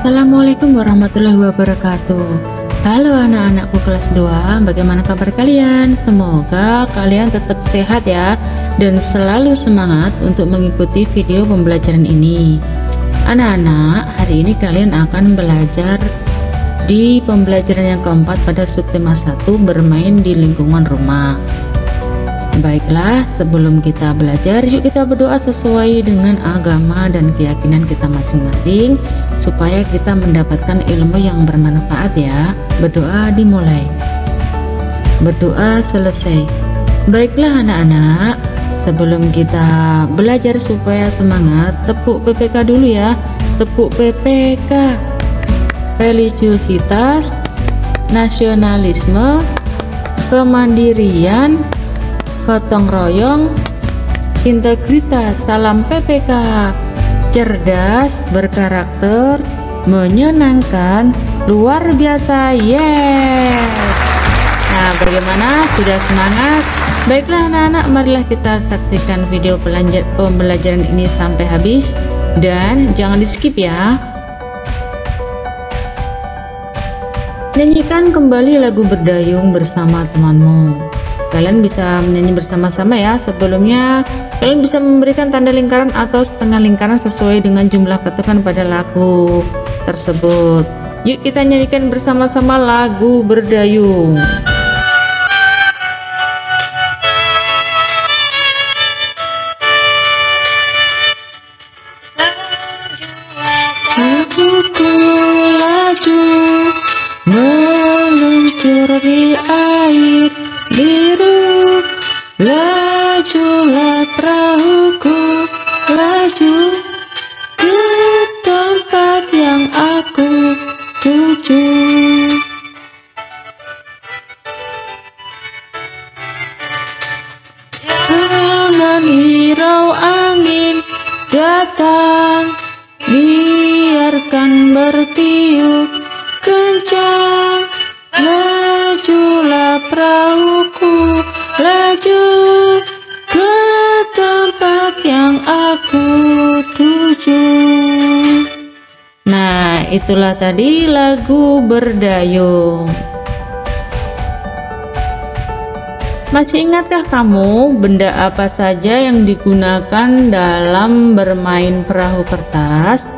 Assalamualaikum warahmatullahi wabarakatuh. Halo anak-anakku kelas 2, bagaimana kabar kalian? Semoga kalian tetap sehat ya, dan selalu semangat untuk mengikuti video pembelajaran ini. Anak-anak, hari ini kalian akan belajar di pembelajaran yang keempat pada subtema 1, bermain di lingkungan rumah. Baiklah, sebelum kita belajar, yuk kita berdoa sesuai dengan agama dan keyakinan kita masing-masing, supaya kita mendapatkan ilmu yang bermanfaat ya. Berdoa dimulai, berdoa selesai. Baiklah anak-anak, sebelum kita belajar supaya semangat, tepuk PPK dulu ya. Tepuk PPK: religiositas, nasionalisme, kemandirian, gotong royong, integritas. Salam PPK: cerdas, berkarakter, menyenangkan, luar biasa. Yes. Nah, bagaimana? Sudah semangat? Baiklah anak-anak, marilah kita saksikan video pembelajaran ini sampai habis, dan jangan di skip ya. Nyanyikan kembali lagu Berdayung bersama temanmu. Kalian bisa menyanyi bersama-sama ya. Sebelumnya kalian bisa memberikan tanda lingkaran atau setengah lingkaran sesuai dengan jumlah ketukan pada lagu tersebut. Yuk kita nyanyikan bersama-sama lagu Berdayung. Laguku laju meluncur di air biru, lajulah perahuku, laju ke tempat yang aku tuju. Jangan hirau angin datang, biarkan bertiup kencang, lajulah perahuku, laju ke tempat yang aku tuju. Nah, itulah tadi lagu Berdayung. Masih ingatkah kamu benda apa saja yang digunakan dalam bermain perahu kertas?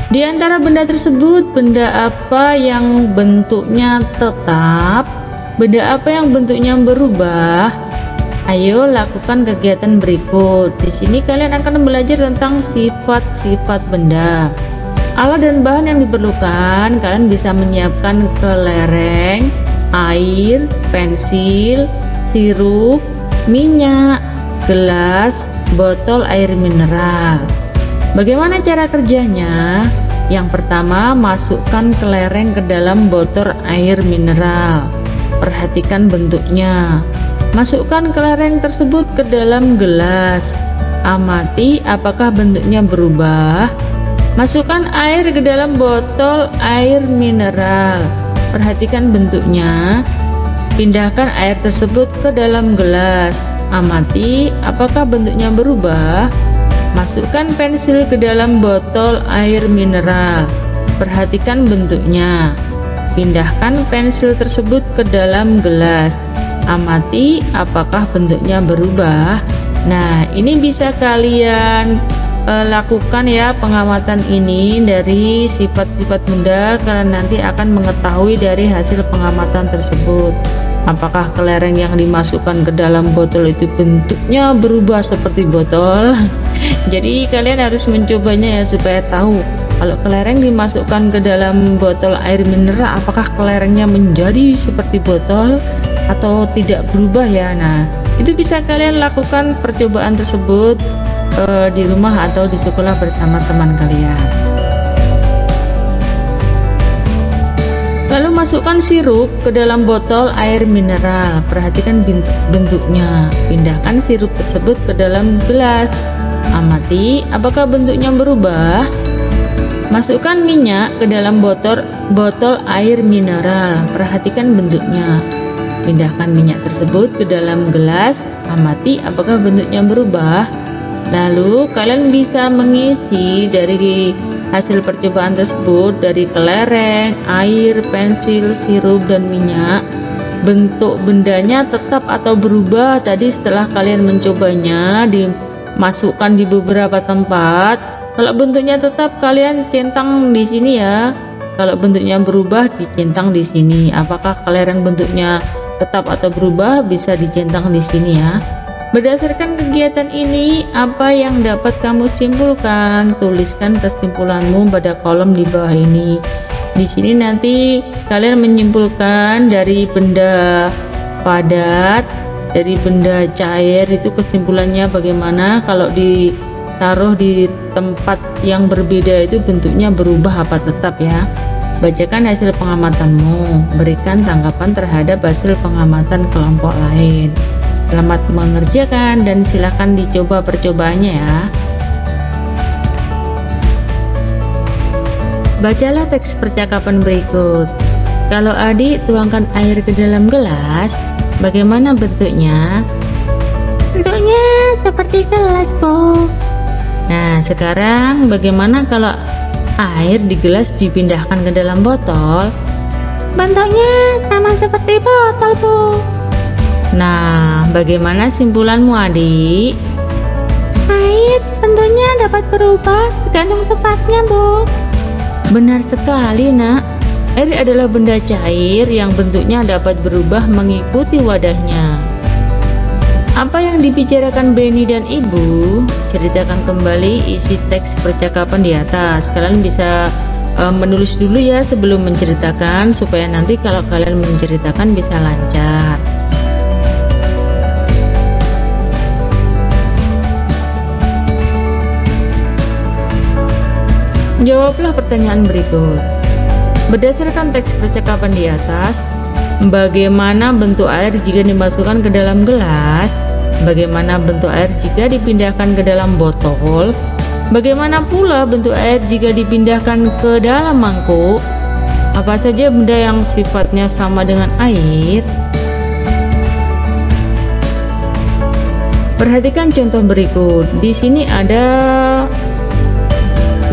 Di antara benda tersebut, benda apa yang bentuknya tetap? Benda apa yang bentuknya berubah? Ayo lakukan kegiatan berikut. Di sini kalian akan belajar tentang sifat-sifat benda. Alat dan bahan yang diperlukan, kalian bisa menyiapkan kelereng, air, pensil, sirup, minyak, gelas, botol air mineral. Bagaimana cara kerjanya? Yang pertama, masukkan kelereng ke dalam botol air mineral. Perhatikan bentuknya. Masukkan kelereng tersebut ke dalam gelas. Amati apakah bentuknya berubah. Masukkan air ke dalam botol air mineral. Perhatikan bentuknya. Pindahkan air tersebut ke dalam gelas. Amati apakah bentuknya berubah. Masukkan pensil ke dalam botol air mineral. Perhatikan bentuknya. Pindahkan pensil tersebut ke dalam gelas. Amati apakah bentuknya berubah. Nah, ini bisa kalian lakukan ya, pengamatan ini dari sifat-sifat benda. Kalian nanti akan mengetahui dari hasil pengamatan tersebut, apakah kelereng yang dimasukkan ke dalam botol itu bentuknya berubah seperti botol. Jadi kalian harus mencobanya ya, supaya tahu kalau kelereng dimasukkan ke dalam botol air mineral, apakah kelerengnya menjadi seperti botol atau tidak berubah ya. Nah, itu bisa kalian lakukan percobaan tersebut di rumah atau di sekolah bersama teman kalian. Lalu masukkan sirup ke dalam botol air mineral. Perhatikan bentuknya. Pindahkan sirup tersebut ke dalam gelas. Amati apakah bentuknya berubah. Masukkan minyak ke dalam botol air mineral. Perhatikan bentuknya. Pindahkan minyak tersebut ke dalam gelas. Amati apakah bentuknya berubah. Lalu kalian bisa mengisi dari hasil percobaan tersebut dari kelereng, air, pensil, sirup, dan minyak, bentuk bendanya tetap atau berubah tadi setelah kalian mencobanya, dimasukkan di beberapa tempat. Kalau bentuknya tetap, kalian centang di sini ya. Kalau bentuknya berubah, dicentang di sini. Apakah kelereng bentuknya tetap atau berubah, bisa dicentang di sini ya. Berdasarkan kegiatan ini, apa yang dapat kamu simpulkan? Tuliskan kesimpulanmu pada kolom di bawah ini. Di sini nanti kalian menyimpulkan dari benda padat, dari benda cair, itu kesimpulannya bagaimana. Kalau ditaruh di tempat yang berbeda itu bentuknya berubah apa tetap ya. Bacakan hasil pengamatanmu, berikan tanggapan terhadap hasil pengamatan kelompok lain. Selamat mengerjakan dan silakan dicoba percobaannya ya. Bacalah teks percakapan berikut. Kalau adik tuangkan air ke dalam gelas, bagaimana bentuknya? Bentuknya seperti gelas, Bu. Nah, sekarang bagaimana kalau air di gelas dipindahkan ke dalam botol? Bentuknya sama seperti botol, Bu. Nah, bagaimana simpulanmu, adik? Air tentunya dapat berubah tergantung tempatnya, Bu. Benar sekali, nak. Air adalah benda cair yang bentuknya dapat berubah mengikuti wadahnya. Apa yang dibicarakan Benny dan Ibu? Ceritakan kembali isi teks percakapan di atas. Kalian bisa menulis dulu ya sebelum menceritakan, supaya nanti kalau kalian menceritakan bisa lancar. Jawablah pertanyaan berikut. Berdasarkan teks percakapan di atas, bagaimana bentuk air jika dimasukkan ke dalam gelas? Bagaimana bentuk air jika dipindahkan ke dalam botol? Bagaimana pula bentuk air jika dipindahkan ke dalam mangkuk? Apa saja benda yang sifatnya sama dengan air? Perhatikan contoh berikut. Di sini ada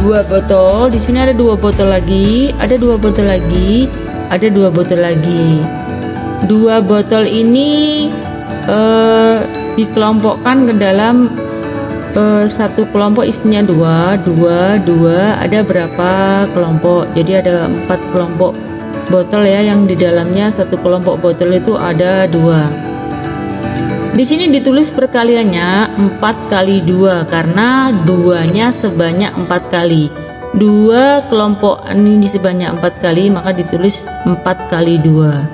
dua botol, di sini ada dua botol lagi, ada dua botol lagi, ada dua botol lagi. Dua botol ini dikelompokkan ke dalam satu kelompok isinya dua. Ada berapa kelompok? Jadi ada 4 kelompok botol ya, yang di dalamnya satu kelompok botol itu ada 2. Di sini ditulis perkaliannya 4 kali 2 karena duanya sebanyak 4 kali. 2 kelompok ini sebanyak 4 kali, maka ditulis 4 kali 2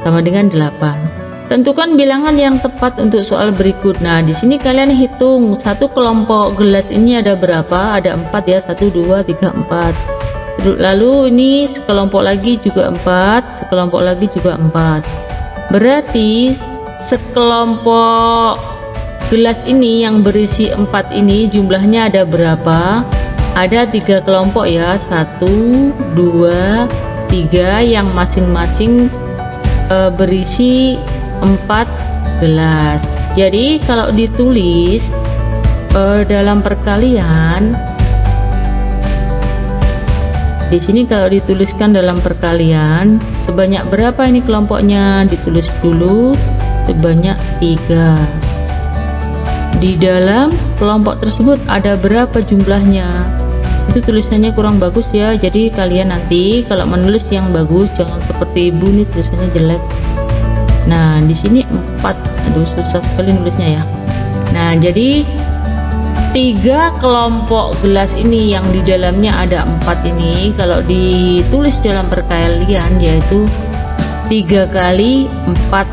sama dengan 8. Tentukan bilangan yang tepat untuk soal berikut. Nah, di sini kalian hitung satu kelompok gelas ini ada berapa? Ada 4 ya. 1 2 3 4. Lalu ini sekelompok lagi juga 4, sekelompok lagi juga 4. Berarti sekelompok gelas ini yang berisi 4 ini jumlahnya ada berapa? Ada 3 kelompok ya, 1 2 3 yang masing-masing berisi 4 gelas. Jadi kalau ditulis dalam perkalian, di sini kalau dituliskan dalam perkalian sebanyak berapa ini kelompoknya, ditulis dulu sebanyak 3. Di dalam kelompok tersebut ada berapa jumlahnya? Itu tulisannya kurang bagus ya. Jadi kalian nanti kalau menulis yang bagus, jangan seperti Ibu nih tulisannya jelek. Nah, di sini 4. Aduh, susah sekali nulisnya ya. Nah, jadi 3 kelompok gelas ini yang di dalamnya ada 4 ini kalau ditulis dalam perkalian yaitu 3 kali 4.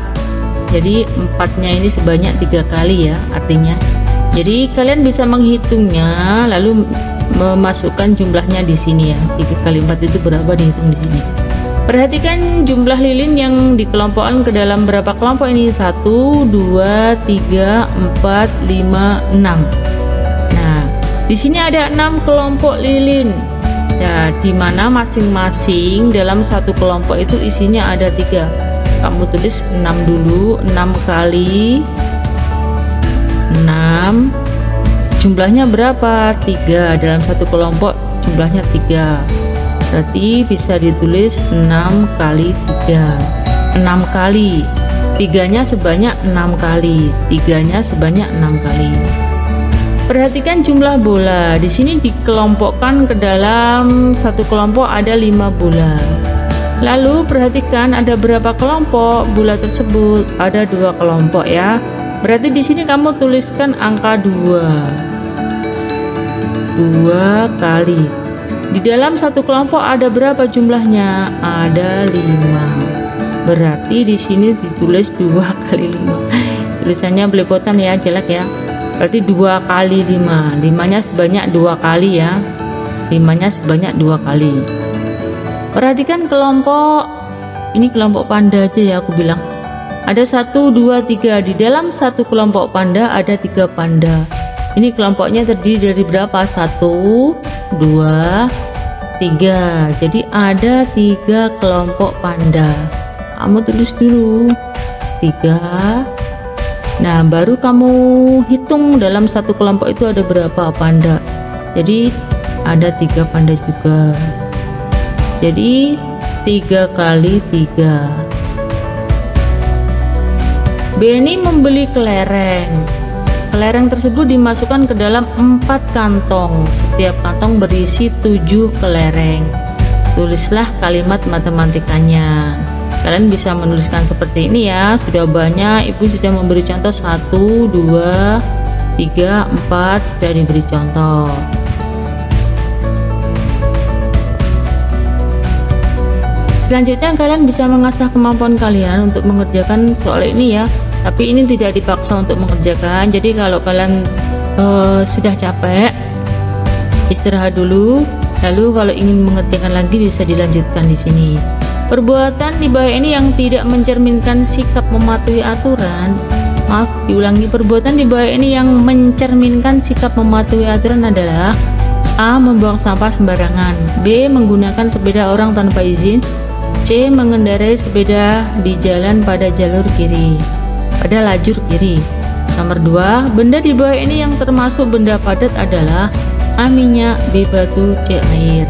Jadi 4-nya ini sebanyak 3 kali ya artinya. Jadi kalian bisa menghitungnya lalu memasukkan jumlahnya di sini ya. 3 kali 4 itu berapa, dihitung di sini. Perhatikan jumlah lilin yang dikelompokkan ke dalam berapa kelompok ini? 1 2 3 4 5 6. Nah, di sini ada 6 kelompok lilin. Ya, di mana masing-masing dalam satu kelompok itu isinya ada 3. Kamu tulis 6 dulu. 6 kali 6 jumlahnya berapa? 3. Dalam satu kelompok jumlahnya 3. Berarti bisa ditulis 6 kali 3. 6 kali. 3-nya sebanyak 6 kali. 3-nya sebanyak 6 kali. Perhatikan jumlah bola. Di sini dikelompokkan ke dalam satu kelompok ada 5 bola. Lalu perhatikan ada berapa kelompok bola tersebut? Ada 2 kelompok ya. Berarti di sini kamu tuliskan angka 2. 2 kali. Di dalam satu kelompok ada berapa jumlahnya? Ada 5. Berarti di sini ditulis 2 kali 5. Tulisannya belepotan ya, jelek ya. Berarti 2 kali 5. 5-nya sebanyak 2 kali ya. 5-nya sebanyak 2 kali. Perhatikan kelompok. Ini kelompok panda aja ya aku bilang. Ada 1, 2, 3. Di dalam satu kelompok panda ada 3 panda. Ini kelompoknya terdiri dari berapa? 1, 2, 3. Jadi ada 3 kelompok panda. Kamu tulis dulu 3. Nah, baru kamu hitung dalam satu kelompok itu ada berapa panda. Jadi ada 3 panda juga. Jadi 3 kali 3. Benny membeli kelereng. Kelereng tersebut dimasukkan ke dalam 4 kantong. Setiap kantong berisi 7 kelereng. Tulislah kalimat matematikanya. Kalian bisa menuliskan seperti ini ya. Sudah banyak, ibu sudah memberi contoh 1, 2, 3, 4 sudah diberi contoh. Selanjutnya kalian bisa mengasah kemampuan kalian untuk mengerjakan soal ini ya. Tapi ini tidak dipaksa untuk mengerjakan. Jadi kalau kalian sudah capek, istirahat dulu. Lalu kalau ingin mengerjakan lagi bisa dilanjutkan di sini. Perbuatan di bawah ini yang tidak mencerminkan sikap mematuhi aturan. Maaf, diulangi. Perbuatan di bawah ini yang mencerminkan sikap mematuhi aturan adalah: A. Membuang sampah sembarangan. B. Menggunakan sepeda orang tanpa izin. C. Mengendarai sepeda di jalan pada jalur kiri, pada lajur kiri. Nomor 2, benda di bawah ini yang termasuk benda padat adalah: A. Minyak, B. Batu, C. Air.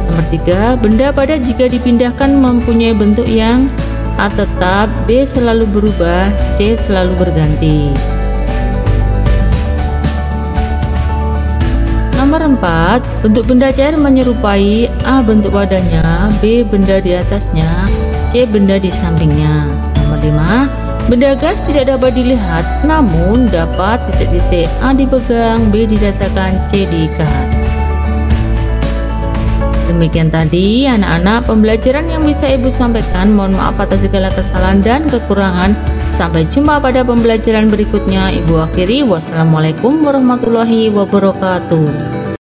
Nomor 3, benda padat jika dipindahkan mempunyai bentuk yang A. Tetap, B. Selalu berubah, C. Selalu berganti. Nomor 4, bentuk benda cair menyerupai: A. Bentuk wadahnya, B. Benda di atasnya, C. Benda di sampingnya. Nomor 5, benda gas tidak dapat dilihat namun dapat titik-titik: A. Dipegang, B. dirasakan, C. diikat. Demikian tadi anak-anak pembelajaran yang bisa ibu sampaikan. Mohon maaf atas segala kesalahan dan kekurangan. Sampai jumpa pada pembelajaran berikutnya. Ibu akhiri, wassalamualaikum warahmatullahi wabarakatuh.